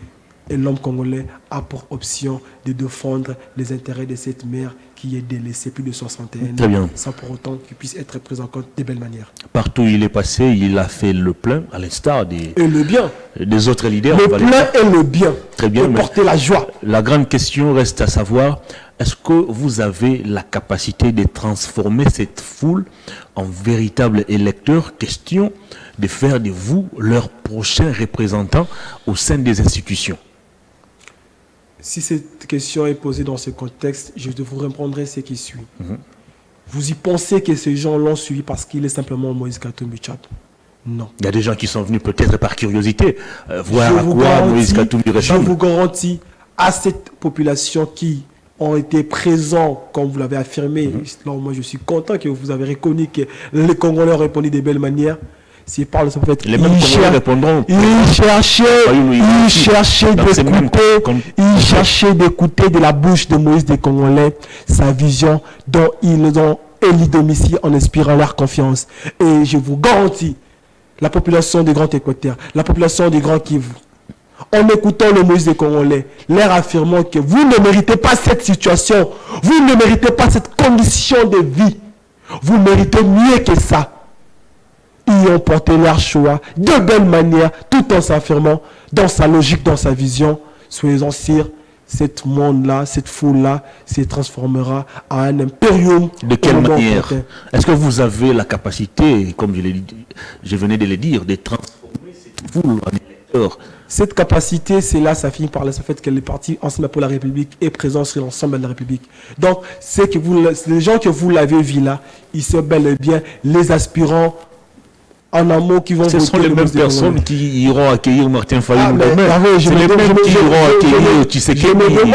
A: Et l'homme congolais a pour option de défendre les intérêts de cette mère qui est délaissée plus de 61 ans, sans pour autant qu'il puisse être pris en compte de belle manière.
B: Partout où il est passé, il a fait le plein, à l'instar des autres leaders.
A: Le plein et le bien.
B: Très bien.
A: Et porter la joie.
B: La grande question reste à savoir, est-ce que vous avez la capacité de transformer cette foule en véritables électeurs? Question de faire de vous leurs prochains représentants au sein des institutions.
A: Si cette question est posée dans ce contexte, je vous répondrai ce qui suit. Vous y pensez que ces gens l'ont suivi parce qu'il est simplement Moïse Katumbi Tchapoué? Non.
B: Il y a des gens qui sont venus peut-être par curiosité voir à quoi Moïse Katumbi ressemble.
A: Je vous garantis à cette population qui ont été présents, comme vous l'avez affirmé. Moi, je suis content que vous avez reconnu que les Congolais ont répondu de belle manière. S'il parle, ça peut être.
B: Les mêmes Congolais répondront.
A: Il cherchait d'écouter de la bouche de Moïse des Congolais sa vision dont ils ont élu domicile en inspirant leur confiance. Et je vous garantis, la population des Grands Équateurs, la population des Grands Kivu, en écoutant le Moïse des Congolais, leur affirmant que vous ne méritez pas cette situation, vous ne méritez pas cette condition de vie, vous méritez mieux que ça. Ils ont porté leur choix de belle manière, tout en s'affirmant dans sa logique, dans sa vision. Soyez-en sûrs, cet monde-là, cette foule-là, se transformera en un impérium.
B: De quelle manière? Est-ce que vous avez la capacité, comme je venais de le dire, de transformer cette foule en électeurs?
A: Cette capacité, c'est là, ça finit par le fait que les partis Ensemble pour la République est présent sur l'ensemble de la République. Donc, c'est que les gens que vous l'avez vu là, ils sont bel et bien les aspirants en amont qui vont
B: ce sont les mêmes personnes qui iront accueillir Martin Fayulu demain. C'est les mêmes qui iront accueillir Tshisekedi.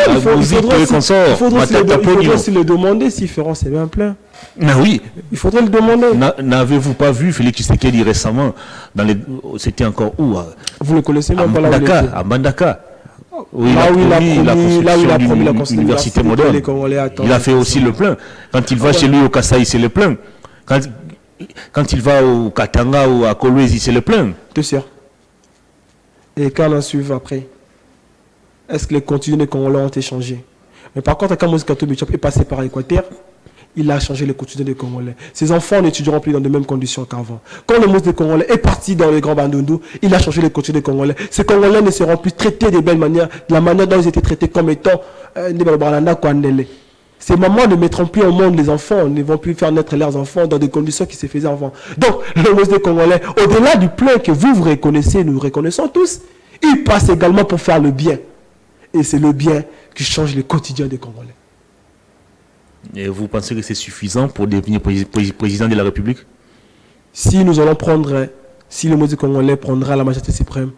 A: Il faudrait aussi le demander s'ils feront ces mêmes plans.
B: Mais oui.
A: Il faudrait le demander.
B: N'avez-vous pas vu Félix Tshisekedi récemment c'était encore où?
A: Vous le connaissez même pas
B: à Mbandaka. Oui,
A: là où il a promis la
B: université moderne. Il a fait aussi le plein. Quand il va chez lui au Kasaï, c'est le plein. Quand il va au Katanga ou à Kolwezi, c'est le plein.
A: Tout sûr. Et quand on en suit après, est-ce que les contenus des Congolais ont été changés? Mais par contre, quand Moïse Katumbi Tchapoué est passé par l'Équateur, il a changé les quotidiens des Congolais. Ses enfants n'étudieront plus dans les mêmes conditions qu'avant. Quand le Moïse des Congolais est parti dans les grands Bandundu, il a changé les quotidiens des Congolais. Ces Congolais ne seront plus traités de belle manière, de la manière dont ils étaient traités comme étant ces mamans ne mettront plus au monde les enfants, ne vont plus faire naître leurs enfants dans des conditions qui se faisaient avant. Donc, le Moïse des Congolais, au-delà du plein que vous reconnaissez, nous reconnaissons tous, il passe également pour faire le bien. Et c'est le bien qui change le quotidien des Congolais.
B: Et vous pensez que c'est suffisant pour devenir président de la République?
A: Si le Moïse des Congolais prendra la majorité suprême,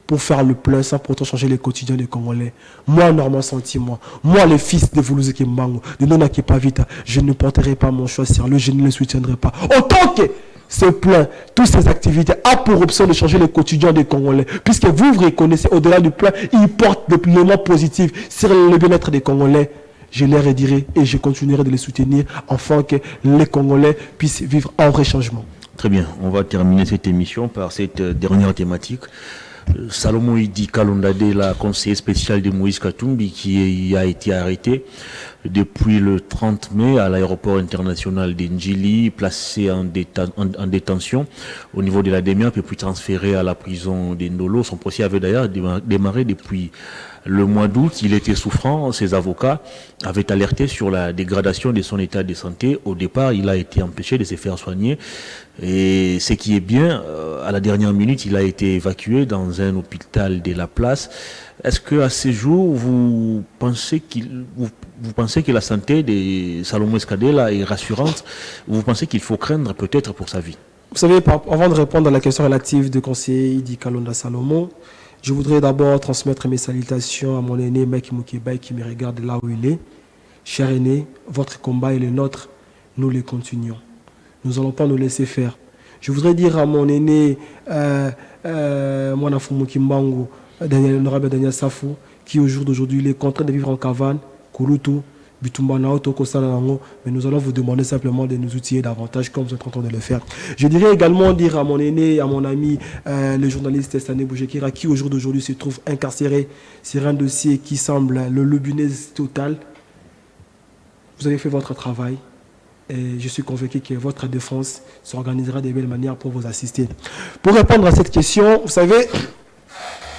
A: pour faire le plein sans pourtant changer les quotidiens des Congolais. Moi, Normand Sentiment, moi, le fils de Voulouzé Kimbango, de Nona Kipavita, je ne porterai pas mon choix sur lui, je ne le soutiendrai pas. Autant que ce plein, toutes ces activités a pour option de changer le quotidien des Congolais. Puisque vous reconnaissez, au-delà du plein, il porte des éléments positifs sur le bien-être des Congolais. Je les redirai et je continuerai de les soutenir afin que les Congolais puissent vivre un vrai changement.
B: Très bien, on va terminer cette émission par cette dernière thématique. Salomon Idi Kalondade, la conseillère spéciale de Moïse Katumbi, qui a été arrêté depuis le 30 mai à l'aéroport international d'Ndjili, placé en détention au niveau de la DEMIAP et puis transféré à la prison d'Indolo. Son procès avait d'ailleurs démarré depuis le mois d'août. Il était souffrant. Ses avocats avaient alerté sur la dégradation de son état de santé. Au départ, il a été empêché de se faire soigner. Et ce qui est bien, à la dernière minute, il a été évacué dans un hôpital de la place. Est-ce qu'à ce jour, vous pensez que la santé de Salomon Escadela est rassurante? Vous pensez qu'il faut craindre peut-être pour sa vie?
A: Vous savez, avant de répondre à la question relative du conseiller Idi Kalonda Salomon, je voudrais d'abord transmettre mes salutations à mon aîné Mike Moukebaï qui me regarde là où il est. Cher aîné, votre combat et le nôtre, nous les continuons. Nous n'allons pas nous laisser faire. Je voudrais dire à mon aîné, Mwanafu Mukimbangu, l'honorable Daniel Safou, qui au jour d'aujourd'hui il est contraint de vivre en cavane, Kouloutou, Bitumbanao, Tokosalango, mais nous allons vous demander simplement de nous outiller davantage comme vous êtes en train de le faire. Je dirais également dire à mon aîné, à mon ami, le journaliste Sané Boujekira, qui au jour d'aujourd'hui se trouve incarcéré sur un dossier qui semble le lobunez total. Vous avez fait votre travail. Et je suis convaincu que votre défense s'organisera de belles manières pour vous assister. Pour répondre à cette question, vous savez,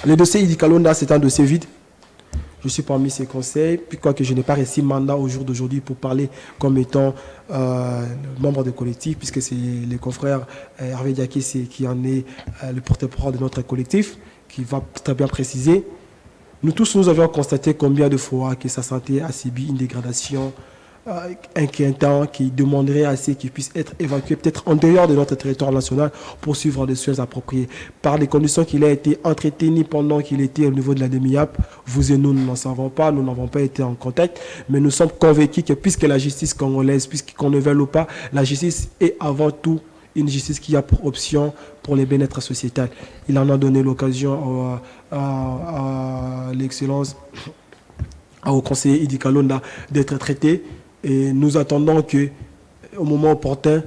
A: le dossier Idi Kalonda, c'est un dossier vide. Je suis parmi ses conseils, puis quoique je n'ai pas reçu mandat au jour d'aujourd'hui pour parler comme étant membre de collectif, puisque c'est le confrère Hervé Diaké qui en est le porte-parole de notre collectif, qui va très bien préciser. Nous tous, nous avions constaté combien de fois que sa santé a subi une dégradation inquiétant qui demanderait à ce qu'il puisse être évacué peut-être en dehors de notre territoire national pour suivre des soins appropriés. Par les conditions qu'il a été entretenu pendant qu'il était au niveau de la DEMIAP, vous et nous n'en savons pas, nous n'avons pas été en contact, mais nous sommes convaincus que puisque la justice congolaise, puisqu'on ne veut pas, la justice est avant tout une justice qui a pour option pour les bien-être sociétal. Il en a donné l'occasion à l'excellence, au conseiller Idi Kalonda d'être traité. Et nous attendons qu'au moment opportun,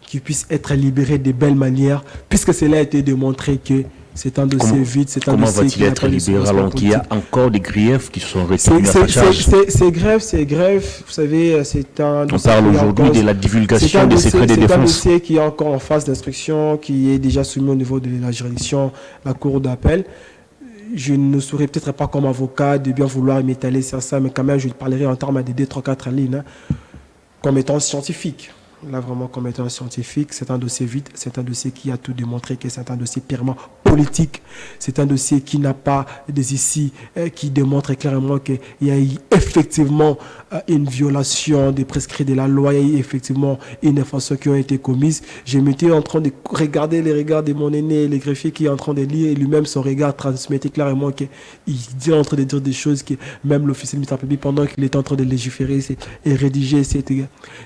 A: qu'il puisse être libéré de belles manières, puisque cela a été démontré que c'est un dossier vide, c'est un dossier qui
B: va-t-il être libéré alors qu'il y a encore des griefs qui sont retenus à sa charge?
A: Ces greffes, vous savez, c'est un dossier...
B: On parle aujourd'hui de la divulgation des secrets des défenses.
A: C'est un dossier qui est encore en phase d'instruction, qui est déjà soumis au niveau de la juridiction, la cour d'appel. Je ne saurais peut-être pas comme avocat de bien vouloir m'étaler sur ça, mais quand même je parlerai en termes de 2-3-4 lignes, comme étant scientifique. Là, vraiment, comme étant scientifique, c'est un dossier vide, c'est un dossier qui a tout démontré que c'est un dossier purement politique. C'est un dossier qui n'a pas des ici, qui démontre clairement qu'il y a eu effectivement une violation des prescrits de la loi, il y a eu effectivement une infraction qui a été commise. Je m'étais en train de regarder les regards de mon aîné, le greffier qui est en train de lire, et lui-même, son regard transmettait clairement qu'il est en train de dire des choses que même l'officier de ministère public, pendant qu'il était en train de légiférer et rédiger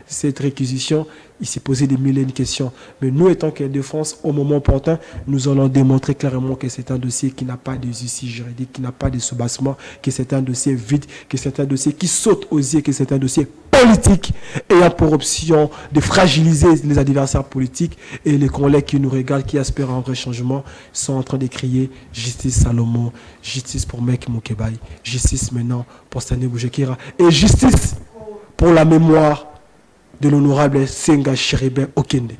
A: cette réquisition, il s'est posé des milliers de questions. Mais nous, étant que défense, au moment opportun, nous allons démontrer clairement que c'est un dossier qui n'a pas de justice juridique, qui n'a pas de soubassement, que c'est un dossier vide, que c'est un dossier qui saute aux yeux, que c'est un dossier politique ayant pour option de fragiliser les adversaires politiques, et les collègues qui nous regardent, qui espèrent un vrai changement, sont en train de crier justice Salomon, justice pour Mike Moukebaï, justice maintenant pour Sané Boujekira, et justice pour la mémoire de l'honorable Senga Chéribin Okende.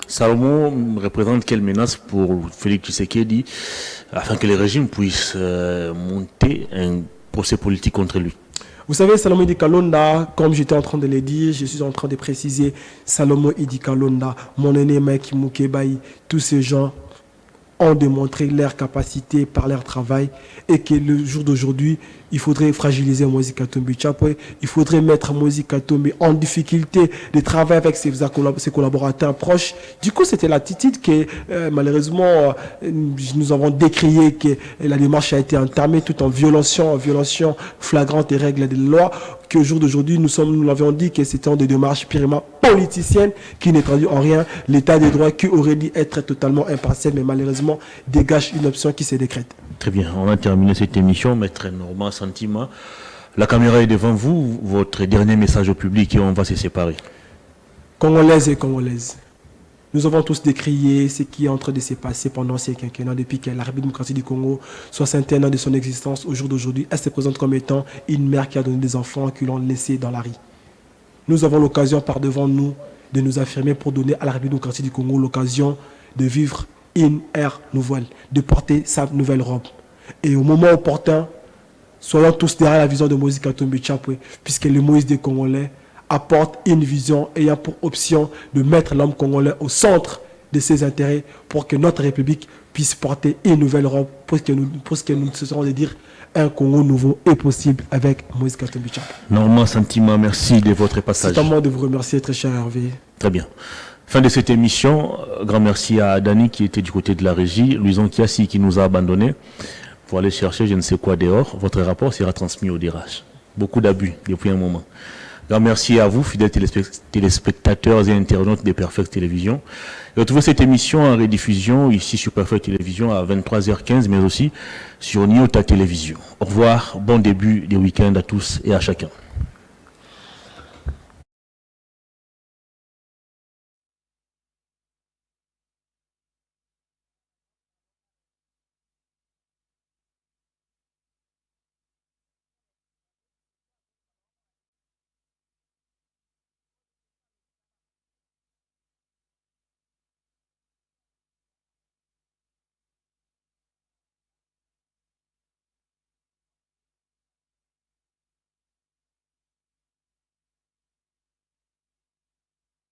B: Salomon représente quelle menace pour Félix Tshisekedi afin que le régime puisse monter un procès politique contre lui?
A: Vous savez, Salomon Idi Kalonda, comme j'étais en train de le dire, je suis en train de préciser, Salomon Idi Kalonda, mon aîné Mike Moukebaï, tous ces gens ont démontré leur capacité par leur travail, et que le jour d'aujourd'hui, il faudrait fragiliser Moïse Katumbi Tchapoué, il faudrait mettre Moïse Katumbi en difficulté de travailler avec ses collaborateurs proches. Du coup, c'était l'attitude que malheureusement nous avons décrié, que la démarche a été entamée tout en violation flagrante des règles de la loi, qu'au jour d'aujourd'hui, nous l'avions dit que c'était des démarches purement politiciennes qui ne traduisent en rien l'état des droits qui aurait dû être totalement impartial, mais malheureusement dégage une option qui se décrète.
B: Très bien, on a terminé cette émission. Maître Normand Sentiment, la caméra est devant vous, votre dernier message au public et on va se séparer.
A: Congolaises et Congolaises, Nous avons tous décrié ce qui est en train de se passer pendant ces quinquennats depuis que la République démocratique du Congo, 61 ans de son existence, au jour d'aujourd'hui, elle se présente comme étant une mère qui a donné des enfants qui l'ont laissé dans la rue. Nous avons l'occasion par devant nous de nous affirmer pour donner à la République démocratique du Congo l'occasion de vivre une ère nouvelle, de porter sa nouvelle robe. Et au moment opportun, soyons tous derrière la vision de Moïse Katumbi Chapwe, puisque le Moïse des Congolais apporte une vision ayant pour option de mettre l'homme congolais au centre de ses intérêts pour que notre République puisse porter une nouvelle robe, pour ce que nous cesserons de dire un Congo nouveau est possible avec Moïse Katumbi Chapwe.
B: Normand Sentiment, merci de votre passage.
A: C'est à moi de vous remercier, très cher Hervé.
B: Très bien. Fin de cette émission. Grand merci à Dani qui était du côté de la régie, Louison Kiassi qui nous a abandonnés pour aller chercher je ne sais quoi dehors. Votre rapport sera transmis au DRH. Beaucoup d'abus depuis un moment. Grand merci à vous, fidèles téléspectateurs et internautes de Perfect Télévision. Et retrouvez cette émission en rediffusion ici sur Perfect Télévision à 23h15, mais aussi sur Niota Télévision. Au revoir, bon début des week-ends à tous et à chacun.